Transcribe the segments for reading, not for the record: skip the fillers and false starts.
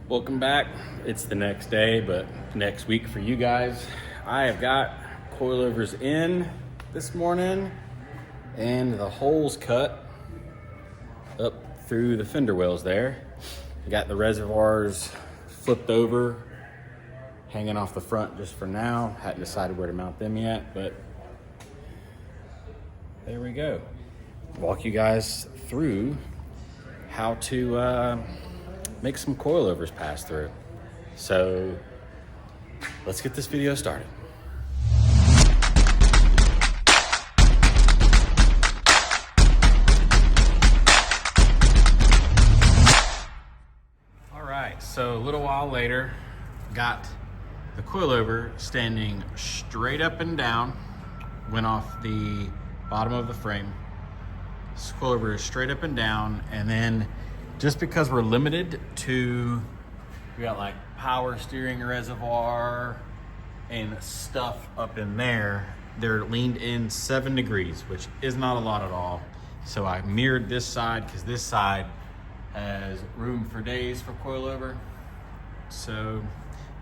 Welcome back. It's the next day, but next week for you guys. I have got coilovers in this morning and the holes cut up through the fender wells there. Got the reservoirs flipped over, hanging off the front just for now. Hadn't decided where to mount them yet, but there we go. Walk you guys through how to make some coilovers pass through. So let's get this video started. All right, so a little while later, got the coilover standing straight up and down, went off the bottom of the frame. This coilover is straight up and down, and then just because we're limited to, we got like power steering reservoir and stuff up in there, they're leaned in 7 degrees, which is not a lot at all. So I mirrored this side because this side has room for days for coilover. So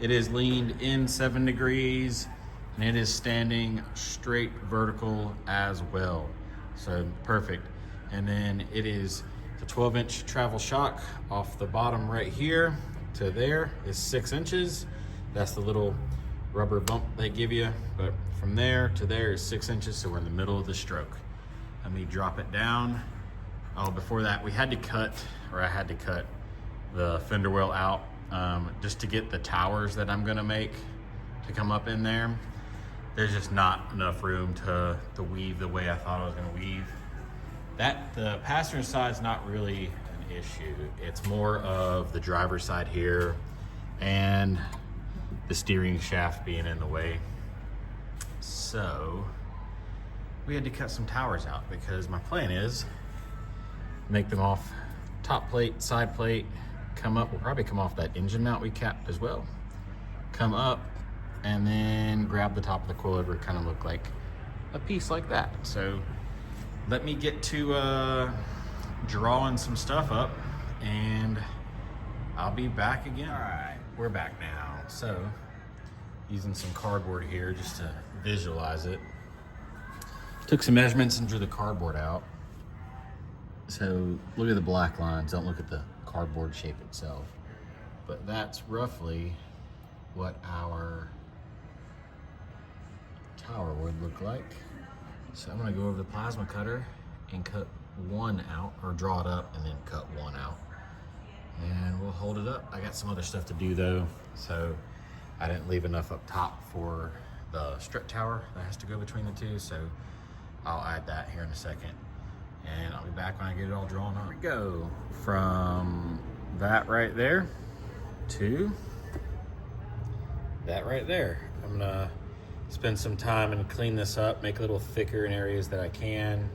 it is leaned in 7 degrees and it is standing straight vertical as well. So perfect. And then it is the 12-inch travel shock off the bottom right here to there is 6 inches. That's the little rubber bump they give you. But from there to there is 6 inches, so we're in the middle of the stroke. Let me drop it down. Oh, before that, I had to cut the fender well out just to get the towers that I'm gonna make to come up in there. There's just not enough room to weave the way I thought I was gonna weave. The passenger side's not really an issue. It's more of the driver's side here and the steering shaft being in the way. So we had to cut some towers out because my plan is make them off top plate, side plate, come up. We'll probably come off that engine mount we capped as well. Come up and then grab the top of the coilover, kind of look like a piece like that. So let me get to drawing some stuff up and I'll be back again. All right, we're back now. So using some cardboard here just to visualize it. Took some measurements and drew the cardboard out. So look at the black lines, don't look at the cardboard shape itself. But that's roughly what our tower would look like. So I'm gonna go over the plasma cutter and cut one out, or draw it up and then cut one out. And we'll hold it up. I got some other stuff to do though, so I didn't leave enough up top for the strut tower that has to go between the two, so I'll add that here in a second. And I'll be back when I get it all drawn up. Here we go. From that right there to that right there. I'm gonna spend some time and clean this up, make it a little thicker in areas that I can,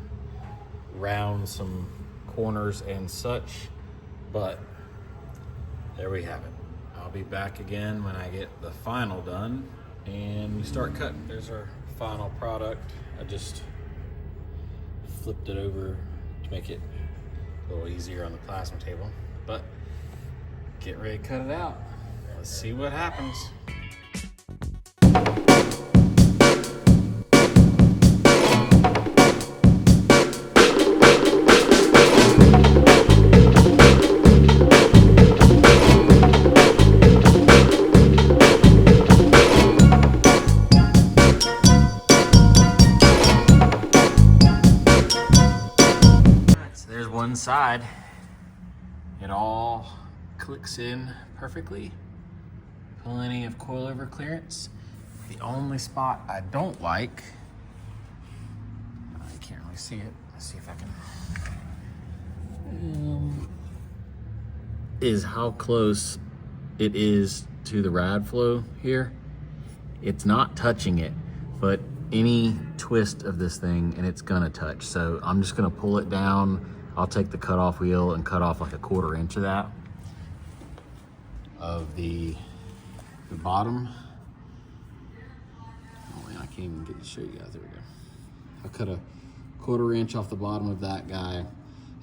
round some corners and such, but there we have it. I'll be back again when I get the final done and we start cutting. There's our final product. I just flipped it over to make it a little easier on the plasma table, but get ready to cut it out. Let's see what happens. One side, it all clicks in perfectly, plenty of coilover clearance. The only spot I don't like, I can't really see it, let's see if I can, is how close it is to the rad flow here. It's not touching it, but any twist of this thing and it's gonna touch. So I'm just gonna pull it down. I'll take the cutoff wheel and cut off like a 1/4 inch of that, of the bottom. Oh man, I can't even get to show you guys. There we go. I'll cut a 1/4 inch off the bottom of that guy,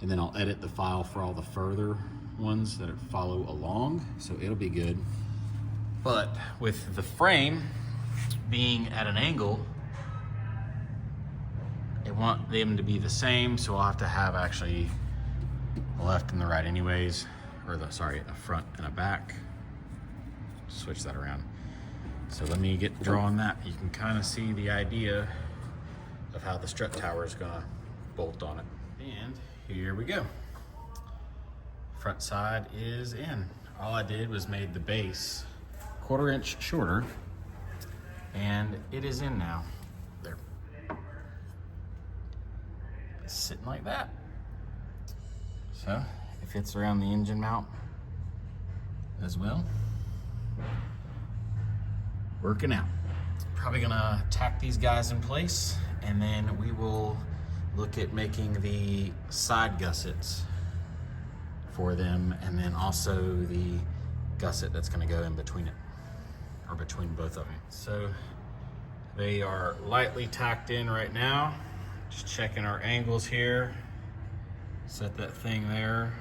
and then I'll edit the file for all the further ones that follow along, so it'll be good. But with the frame being at an angle, I want them to be the same, so I'll have to have actually the left and the right anyways, or the, sorry, a front and a back. Switch that around. So let me get drawing that. You can kind of see the idea of how the strut tower is gonna bolt on it. And here we go. Front side is in. All I did was made the base 1/4 inch shorter, and it is in now. There. It's sitting like that. So it fits around the engine mount as well. Working out. Probably gonna tack these guys in place, and then we will look at making the side gussets for them, and then also the gusset that's gonna go in between it, or between both of them. So they are lightly tacked in right now. Just checking our angles here. Set that thing there,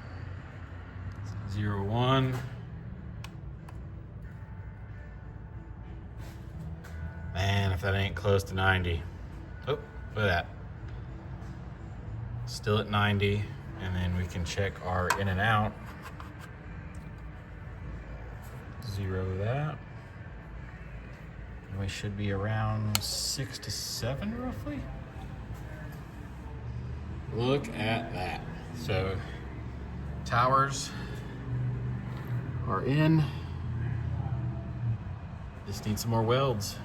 0, 1. Man, if that ain't close to 90. Oh, look at that. Still at 90, and then we can check our in and out. 0 that. And we should be around 6 to 7 roughly. Look at that. So towers are in. Just need some more welds.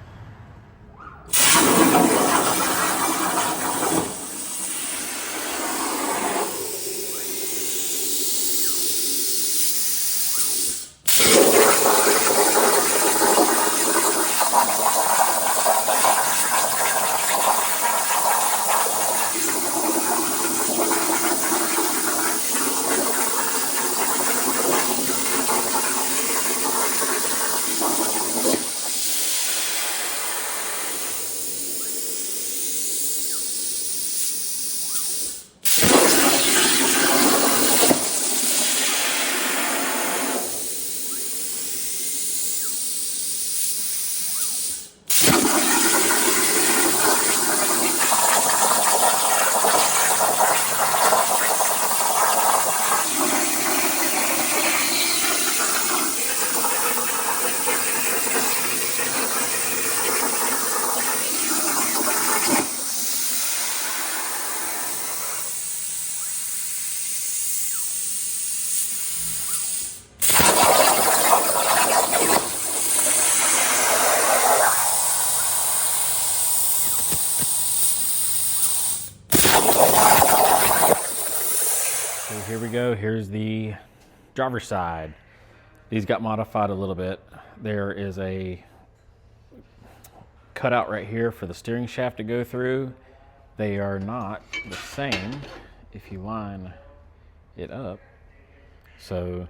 Here we go. Here's the driver's side. These got modified a little bit. There is a cutout right here for the steering shaft to go through. They are not the same if you line it up. So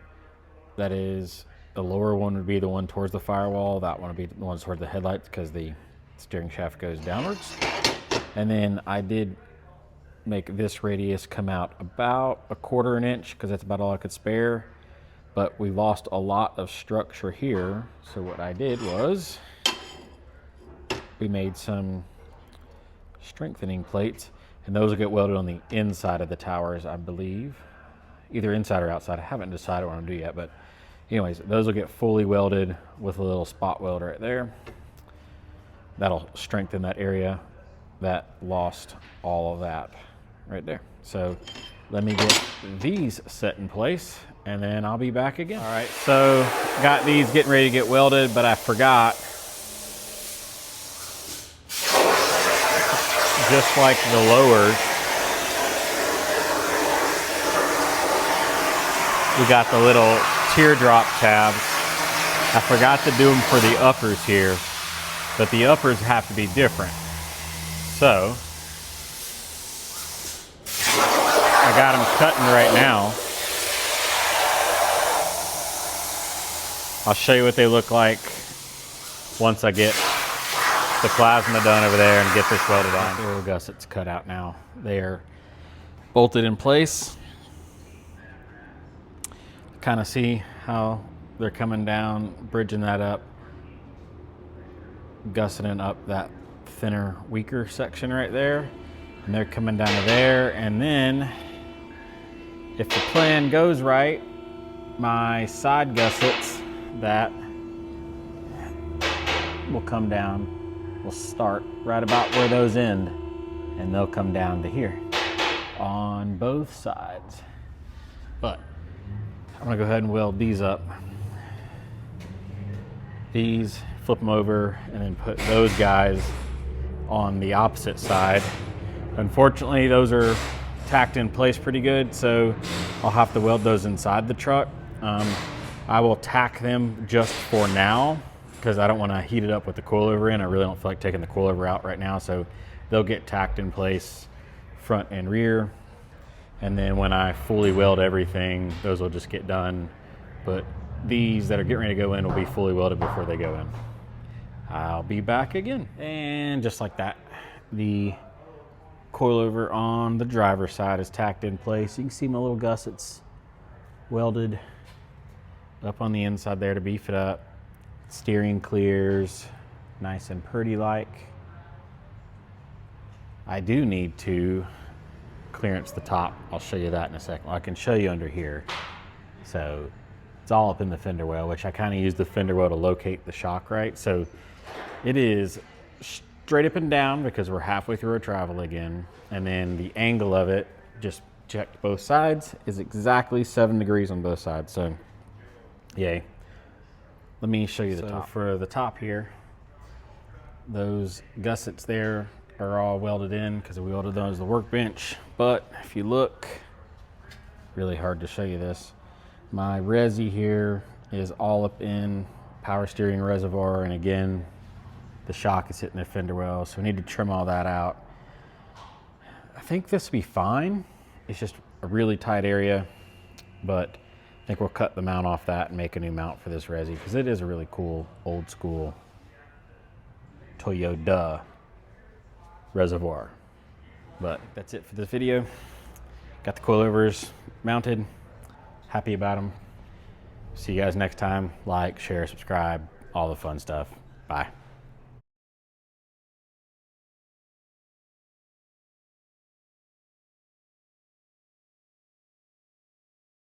that is, the lower one would be the one towards the firewall. That one would be the one towards the headlights because the steering shaft goes downwards. And then I did make this radius come out about 1/4 inch because that's about all I could spare, but we lost a lot of structure here. So what I did was we made some strengthening plates, and those will get welded on the inside of the towers, I believe, either inside or outside. I haven't decided what I'm gonna do yet, but anyways, those will get fully welded with a little spot weld right there. That'll strengthen that area that lost all of that right there. So let me get these set in place, and then I'll be back again. All right, so got these getting ready to get welded, but I forgot, just like the lowers, we got the little teardrop tabs. I forgot to do them for the uppers here, but the uppers have to be different. So I got them cutting right now. I'll show you what they look like once I get the plasma done over there and get this welded on. The little gussets cut out now. They are bolted in place. kind of see how they're coming down, bridging that up, gusseting up that thinner, weaker section right there. And they're coming down to there. And then if the plan goes right, my side gussets that will come down will start right about where those end, and they'll come down to here on both sides. But I'm gonna go ahead and weld these up. These, flip them over, and then put those guys on the opposite side. Unfortunately, those are tacked in place pretty good, so I'll have to weld those inside the truck. I will tack them just for now because I don't want to heat it up with the coilover in. I really don't feel like taking the coilover out right now, so they'll get tacked in place front and rear. And then when I fully weld everything, those will just get done. But these that are getting ready to go in will be fully welded before they go in. I'll be back again. And just like that, the coilover on the driver's side is tacked in place. You can see my little gussets welded up on the inside there to beef it up. Steering clears nice and pretty like. I do need to clearance the top. I'll show you that in a second. Well, I can show you under here. So it's all up in the fender well, which I kind of use the fender well to locate the shock right. So it is straight up and down because we're halfway through our travel again. And then the angle of it, just checked both sides, is exactly 7 degrees on both sides. So yay. Let me show you the top. For the top here, those gussets there are all welded in because we welded those to the workbench. But if you look, really hard to show you this, my resi here is all up in power steering reservoir, and again, the shock is hitting the fender well, so we need to trim all that out. I think this will be fine. It's just a really tight area, but I think we'll cut the mount off that and make a new mount for this resi because it is a really cool old school Toyota reservoir. But that's it for this video. Got the coilovers mounted. Happy about them. See you guys next time. Like, share, subscribe, all the fun stuff. Bye.